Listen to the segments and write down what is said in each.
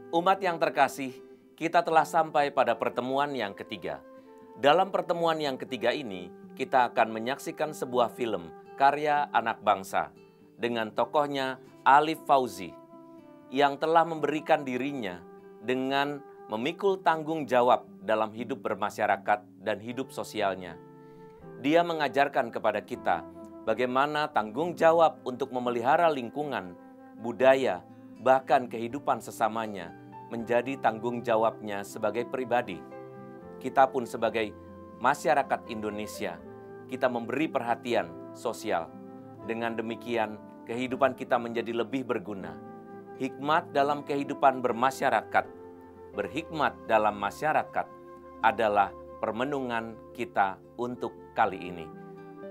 Umat yang terkasih, kita telah sampai pada pertemuan yang ketiga. Dalam pertemuan yang ketiga ini, kita akan menyaksikan sebuah film karya anak bangsa dengan tokohnya Alif Fauzi yang telah memberikan dirinya dengan memikul tanggung jawab dalam hidup bermasyarakat dan hidup sosialnya. Dia mengajarkan kepada kita bagaimana tanggung jawab untuk memelihara lingkungan, budaya, bahkan kehidupan sesamanya menjadi tanggung jawabnya sebagai pribadi. Kita pun sebagai masyarakat Indonesia, kita memberi perhatian sosial. Dengan demikian, kehidupan kita menjadi lebih berguna. Hikmat dalam kehidupan bermasyarakat, berhikmat dalam masyarakat adalah permenungan kita untuk kali ini.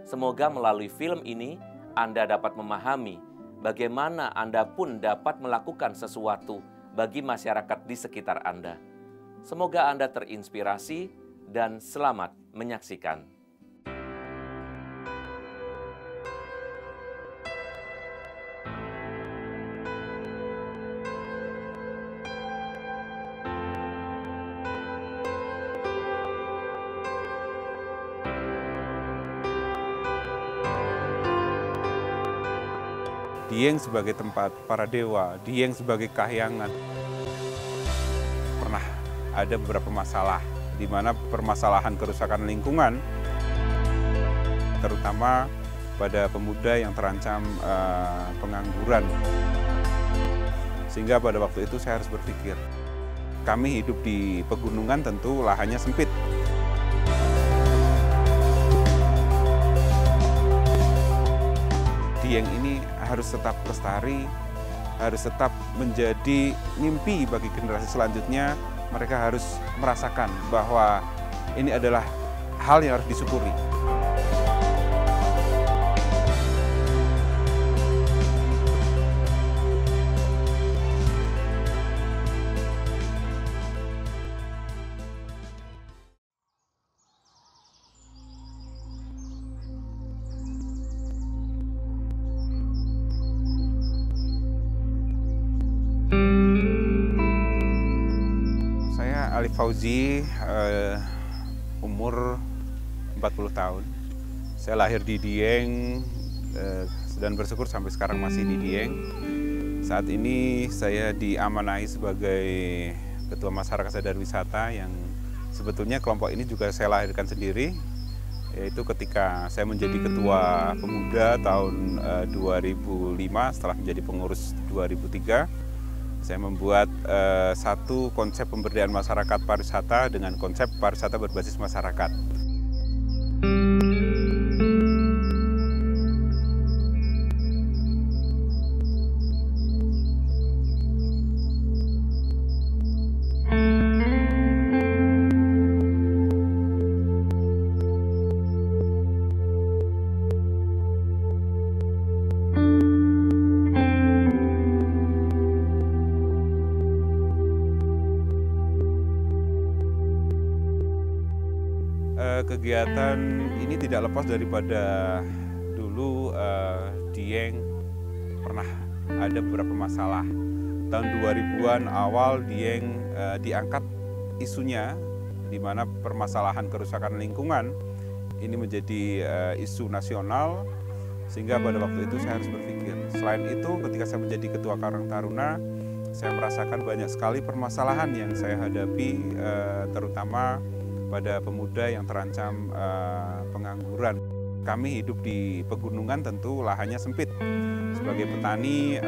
Semoga melalui film ini Anda dapat memahami bagaimana Anda pun dapat melakukan sesuatu bagi masyarakat di sekitar Anda. Semoga Anda terinspirasi dan selamat menyaksikan. Dieng sebagai tempat para dewa, Dieng sebagai kahyangan. Pernah ada beberapa masalah, di mana permasalahan kerusakan lingkungan, terutama pada pemuda yang terancam pengangguran. Sehingga pada waktu itu saya harus berpikir, kami hidup di pegunungan tentu lahannya sempit. Dieng ini harus tetap lestari, harus tetap menjadi mimpi bagi generasi selanjutnya. Mereka harus merasakan bahwa ini adalah hal yang harus disyukuri. Alif Fauzi, umur 40 tahun. Saya lahir di Dieng dan bersyukur sampai sekarang masih di Dieng. Saat ini saya diamanai sebagai Ketua Masyarakat Sadar Wisata yang sebetulnya kelompok ini juga saya lahirkan sendiri. Yaitu ketika saya menjadi Ketua Pemuda tahun 2005 setelah menjadi pengurus 2003. Saya membuat satu konsep pemberdayaan masyarakat pariwisata dengan konsep pariwisata berbasis masyarakat. Kegiatan ini tidak lepas daripada dulu Dieng pernah ada beberapa masalah. Tahun 2000-an awal Dieng diangkat isunya di mana permasalahan kerusakan lingkungan ini menjadi isu nasional, sehingga pada waktu itu saya harus berpikir. Selain itu, ketika saya menjadi Ketua Karang Taruna, saya merasakan banyak sekali permasalahan yang saya hadapi, terutama pada pemuda yang terancam pengangguran. Kami hidup di pegunungan tentu lahannya sempit. Sebagai petani,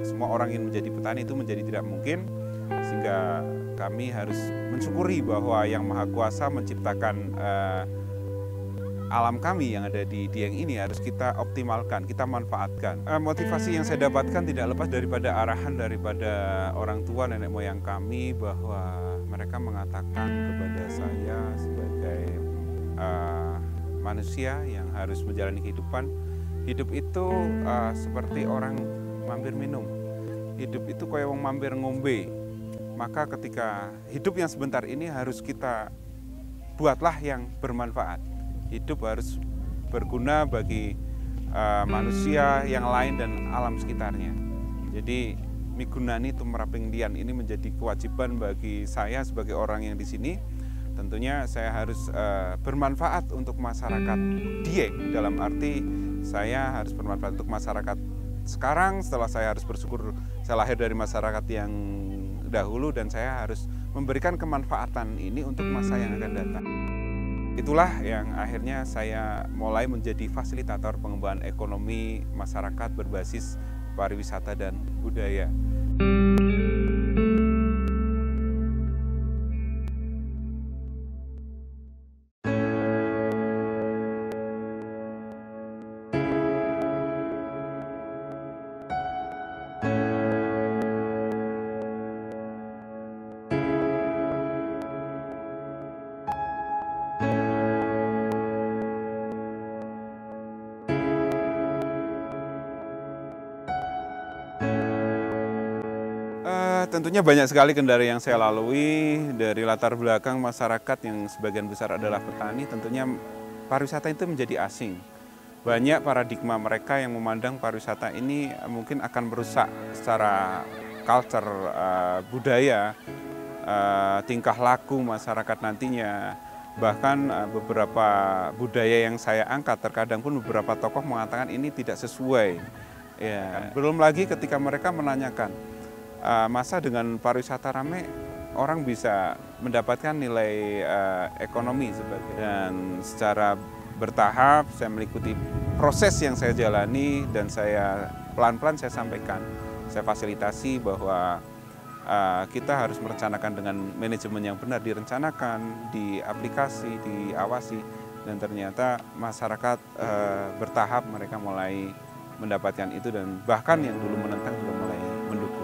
semua orang ingin menjadi petani itu menjadi tidak mungkin, sehingga kami harus mensyukuri bahwa Yang Maha Kuasa menciptakan alam kami yang ada di Dieng ini harus kita optimalkan, kita manfaatkan. Motivasi yang saya dapatkan tidak lepas daripada arahan daripada orang tua nenek moyang kami, bahwa mereka mengatakan kepada saya sebagai manusia yang harus menjalani kehidupan. Hidup itu seperti orang mampir minum. Hidup itu kayak orang mampir ngombe. Maka ketika hidup yang sebentar ini harus kita buatlah yang bermanfaat. Hidup harus berguna bagi manusia yang lain dan alam sekitarnya. Jadi migunani tumraping lian ini menjadi kewajiban bagi saya sebagai orang yang di sini. Tentunya saya harus bermanfaat untuk masyarakat Dieng, dalam arti saya harus bermanfaat untuk masyarakat sekarang setelah saya harus bersyukur saya lahir dari masyarakat yang dahulu, dan saya harus memberikan kemanfaatan ini untuk masa yang akan datang. Itulah yang akhirnya saya mulai menjadi fasilitator pengembangan ekonomi masyarakat berbasis pariwisata dan budaya. Tentunya banyak sekali kendala yang saya lalui dari latar belakang masyarakat yang sebagian besar adalah petani. Tentunya pariwisata itu menjadi asing. Banyak paradigma mereka yang memandang pariwisata ini mungkin akan merusak secara culture, budaya, tingkah laku masyarakat nantinya. Bahkan beberapa budaya yang saya angkat, terkadang pun beberapa tokoh mengatakan ini tidak sesuai. Ya, belum lagi ketika mereka menanyakan, masa dengan pariwisata ramai orang bisa mendapatkan nilai ekonomi sebagai, dan secara bertahap saya mengikuti proses yang saya jalani dan saya pelan-pelan saya sampaikan, saya fasilitasi bahwa kita harus merencanakan dengan manajemen yang benar, direncanakan, diaplikasi, diawasi, dan ternyata masyarakat bertahap mereka mulai mendapatkan itu, dan bahkan yang dulu menentang juga mulai mendukung.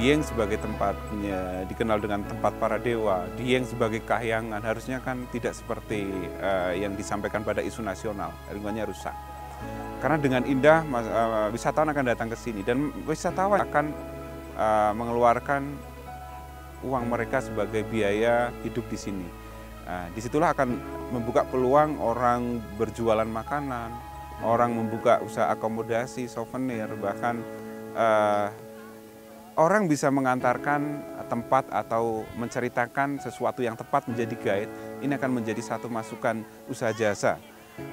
Dieng sebagai tempatnya dikenal dengan tempat para dewa, Dieng sebagai kahyangan, harusnya kan tidak seperti yang disampaikan pada isu nasional, lingkungannya rusak. Karena dengan indah wisatawan akan datang ke sini, dan wisatawan akan mengeluarkan uang mereka sebagai biaya hidup di sini. Disitulah akan membuka peluang orang berjualan makanan, orang membuka usaha akomodasi, souvenir, bahkan orang bisa mengantarkan tempat atau menceritakan sesuatu yang tepat menjadi guide. Ini akan menjadi satu masukan usaha jasa.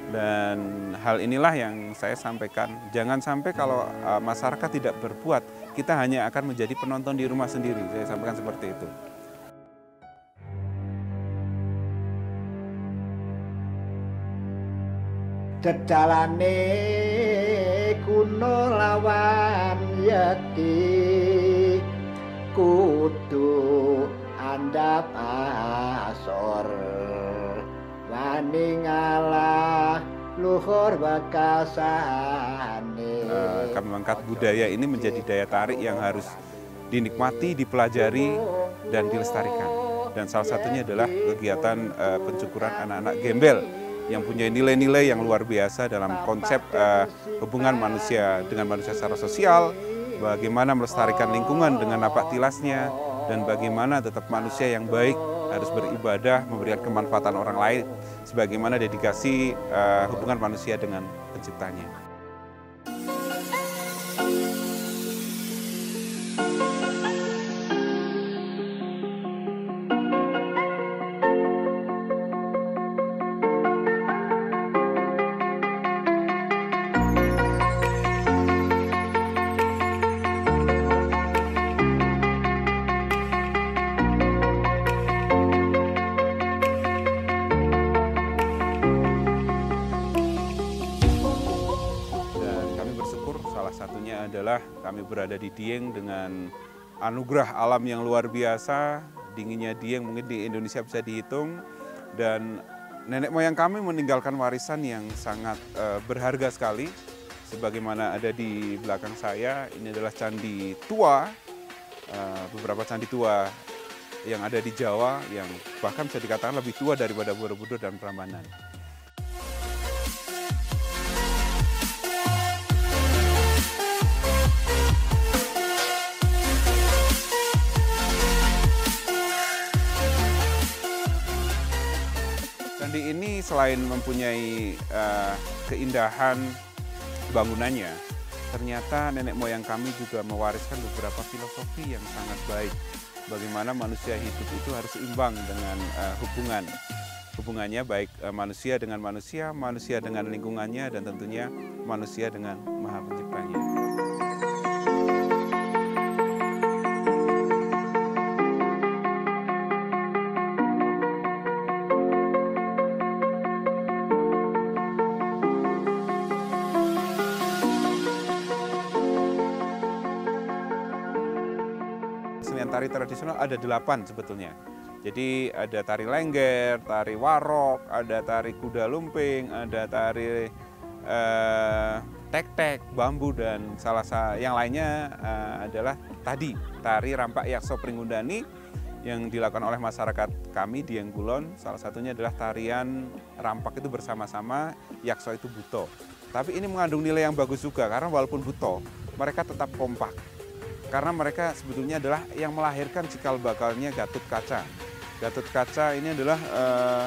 Dan hal inilah yang saya sampaikan. Jangan sampai kalau masyarakat tidak berbuat, kita hanya akan menjadi penonton di rumah sendiri. Saya sampaikan seperti itu. Dedalane kuno lawan yeti kudu andhap asor wani ngalah luhur bekasane. Kami mengangkat budaya ini menjadi daya tarik yang harus dinikmati, dipelajari, dan dilestarikan. Dan salah satunya adalah kegiatan pencukuran anak-anak gembel yang punya nilai-nilai yang luar biasa dalam konsep hubungan manusia dengan manusia secara sosial, bagaimana melestarikan lingkungan dengan napak tilasnya, dan bagaimana tetap manusia yang baik harus beribadah, memberikan kemanfaatan orang lain, sebagaimana dedikasi hubungan manusia dengan penciptanya. Satunya adalah kami berada di Dieng dengan anugerah alam yang luar biasa. Dinginnya Dieng mungkin di Indonesia bisa dihitung. Dan nenek moyang kami meninggalkan warisan yang sangat berharga sekali. Sebagaimana ada di belakang saya, ini adalah candi tua, beberapa candi tua yang ada di Jawa yang bahkan bisa dikatakan lebih tua daripada Borobudur dan Prambanan. Candi ini selain mempunyai keindahan bangunannya, ternyata nenek moyang kami juga mewariskan beberapa filosofi yang sangat baik. Bagaimana manusia hidup itu harus imbang dengan hubungannya baik manusia dengan manusia, manusia dengan lingkungannya, dan tentunya manusia dengan Maha Penciptanya. Kesenian tari tradisional ada 8 sebetulnya. Jadi ada tari lengger, tari warok, ada tari kuda lumping, ada tari tek-tek, bambu, dan yang lainnya adalah tadi tari rampak yakso pringgundani yang dilakukan oleh masyarakat kami di Dieng Kulon. Salah satunya adalah tarian rampak itu bersama-sama, yakso itu buto. Tapi ini mengandung nilai yang bagus juga karena walaupun buto, mereka tetap kompak. Karena mereka sebetulnya adalah yang melahirkan cikal bakalnya Gatot Kaca. Gatot Kaca ini adalah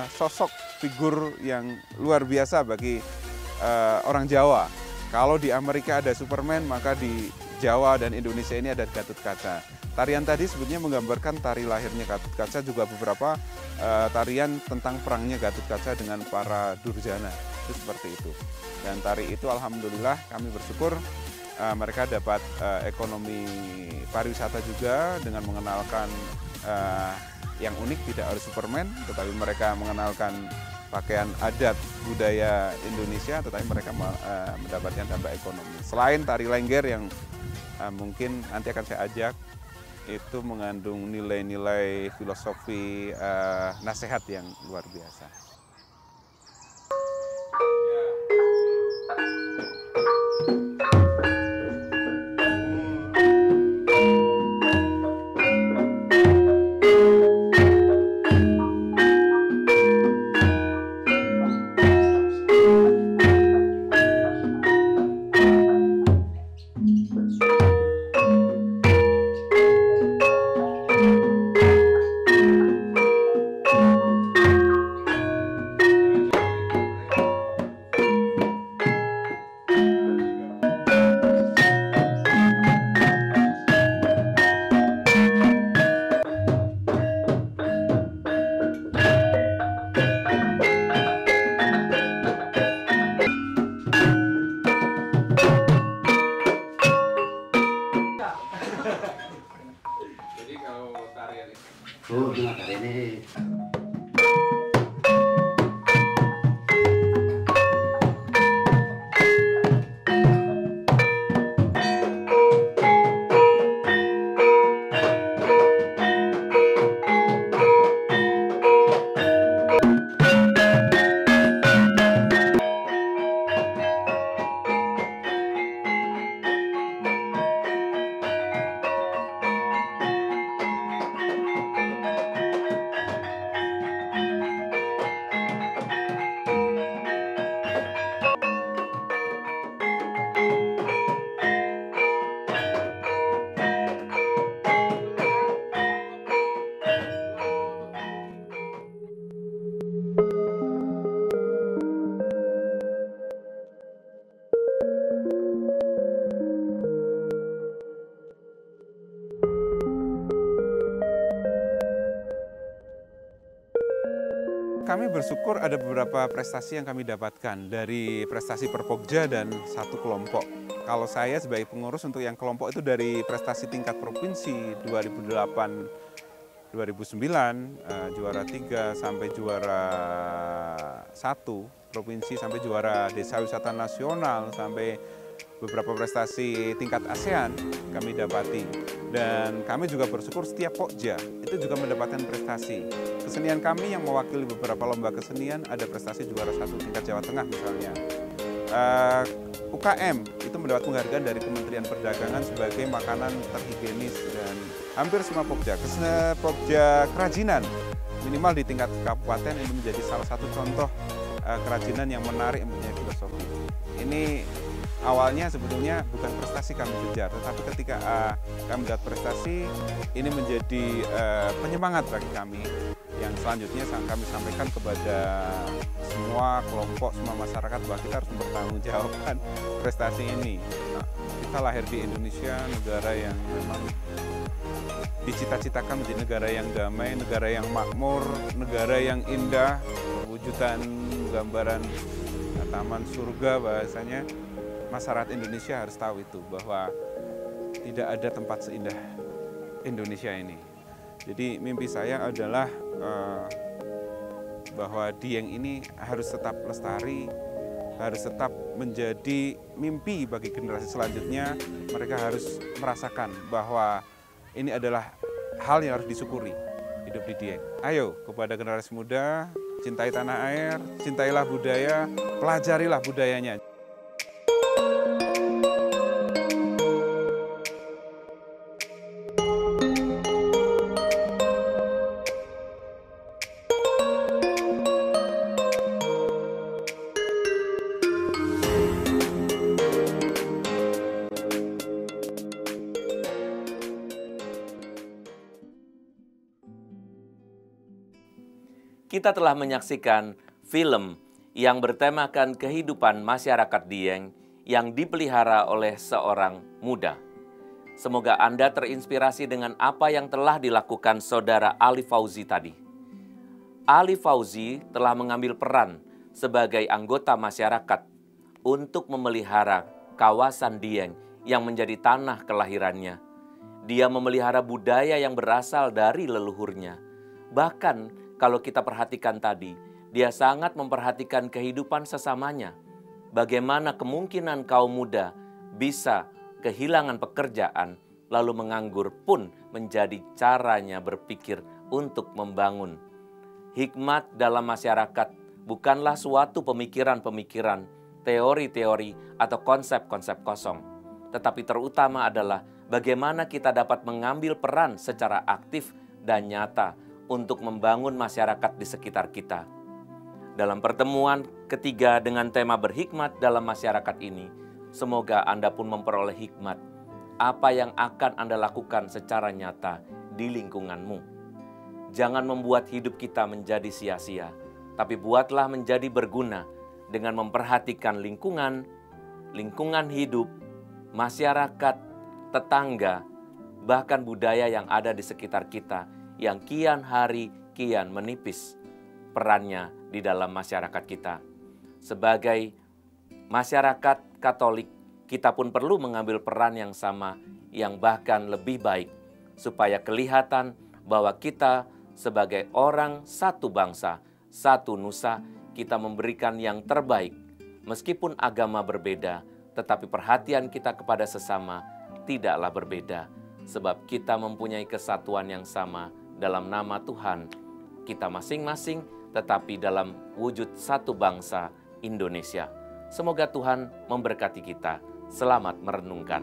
sosok figur yang luar biasa bagi orang Jawa. Kalau di Amerika ada Superman, maka di Jawa dan Indonesia ini ada Gatot Kaca. Tarian tadi sebetulnya menggambarkan tari lahirnya Gatot Kaca, juga beberapa tarian tentang perangnya Gatot Kaca dengan para durjana. Itu seperti itu. Dan tari itu alhamdulillah kami bersyukur mereka dapat ekonomi pariwisata juga dengan mengenalkan yang unik, tidak harus Superman, tetapi mereka mengenalkan pakaian adat budaya Indonesia, tetapi mereka mendapatkan dampak ekonomi. Selain tari lengger yang mungkin nanti akan saya ajak, itu mengandung nilai-nilai filosofi nasihat yang luar biasa. Jadi kalau tarian ini. Oh, tarian ini. Kami bersyukur ada beberapa prestasi yang kami dapatkan dari prestasi Perpokja dan satu kelompok. Kalau saya sebagai pengurus untuk yang kelompok itu dari prestasi tingkat provinsi 2008, 2009, juara 3 sampai juara 1 provinsi, sampai juara desa wisata nasional, sampai beberapa prestasi tingkat ASEAN kami dapati. Dan kami juga bersyukur setiap Pokja itu juga mendapatkan prestasi. Kesenian kami yang mewakili beberapa lomba kesenian ada prestasi juara 1 tingkat Jawa Tengah misalnya. UKM itu mendapat penghargaan dari Kementerian Perdagangan sebagai makanan terhigienis, dan hampir semua Pokja kerajinan minimal di tingkat kabupaten ini menjadi salah satu contoh kerajinan yang menarik mempunyai filosofi. Ini awalnya sebetulnya bukan prestasi kami kejar, tetapi ketika kami dapat prestasi, ini menjadi penyemangat bagi kami. Yang selanjutnya kami sampaikan kepada semua kelompok, semua masyarakat bahwa kita harus mempertanggungjawabkan prestasi ini. Nah, kita lahir di Indonesia, negara yang memang dicita-citakan menjadi negara yang damai, negara yang makmur, negara yang indah, perwujudan gambaran taman surga bahasanya. Masyarakat Indonesia harus tahu itu, bahwa tidak ada tempat seindah Indonesia ini. Jadi mimpi saya adalah bahwa Dieng ini harus tetap lestari, harus tetap menjadi mimpi bagi generasi selanjutnya. Mereka harus merasakan bahwa ini adalah hal yang harus disyukuri hidup di Dieng. Ayo kepada generasi muda, cintai tanah air, cintailah budaya, pelajarilah budayanya. Kita telah menyaksikan film yang bertemakan kehidupan masyarakat Dieng yang dipelihara oleh seorang muda. Semoga Anda terinspirasi dengan apa yang telah dilakukan saudara Ali Fauzi tadi. Ali Fauzi telah mengambil peran sebagai anggota masyarakat untuk memelihara kawasan Dieng yang menjadi tanah kelahirannya. Dia memelihara budaya yang berasal dari leluhurnya. Bahkan kalau kita perhatikan tadi, dia sangat memperhatikan kehidupan sesamanya. Bagaimana kemungkinan kaum muda bisa kehilangan pekerjaan, lalu menganggur pun menjadi caranya berpikir untuk membangun. Hikmat dalam masyarakat bukanlah suatu pemikiran-pemikiran, teori-teori, atau konsep-konsep kosong. Tetapi terutama adalah bagaimana kita dapat mengambil peran secara aktif dan nyata untuk membangun masyarakat di sekitar kita. Dalam pertemuan ketiga dengan tema berhikmat dalam masyarakat ini, semoga Anda pun memperoleh hikmat apa yang akan Anda lakukan secara nyata di lingkunganmu. Jangan membuat hidup kita menjadi sia-sia, tapi buatlah menjadi berguna dengan memperhatikan lingkungan hidup, masyarakat, tetangga, bahkan budaya yang ada di sekitar kita, yang kian hari kian menipis perannya di dalam masyarakat kita. Sebagai masyarakat Katolik, kita pun perlu mengambil peran yang sama, yang bahkan lebih baik, supaya kelihatan bahwa kita sebagai orang satu bangsa, satu nusa, kita memberikan yang terbaik. Meskipun agama berbeda, tetapi perhatian kita kepada sesama tidaklah berbeda, sebab kita mempunyai kesatuan yang sama dalam nama Tuhan kita masing-masing, tetapi dalam wujud satu bangsa Indonesia. Semoga Tuhan memberkati kita. Selamat merenungkan.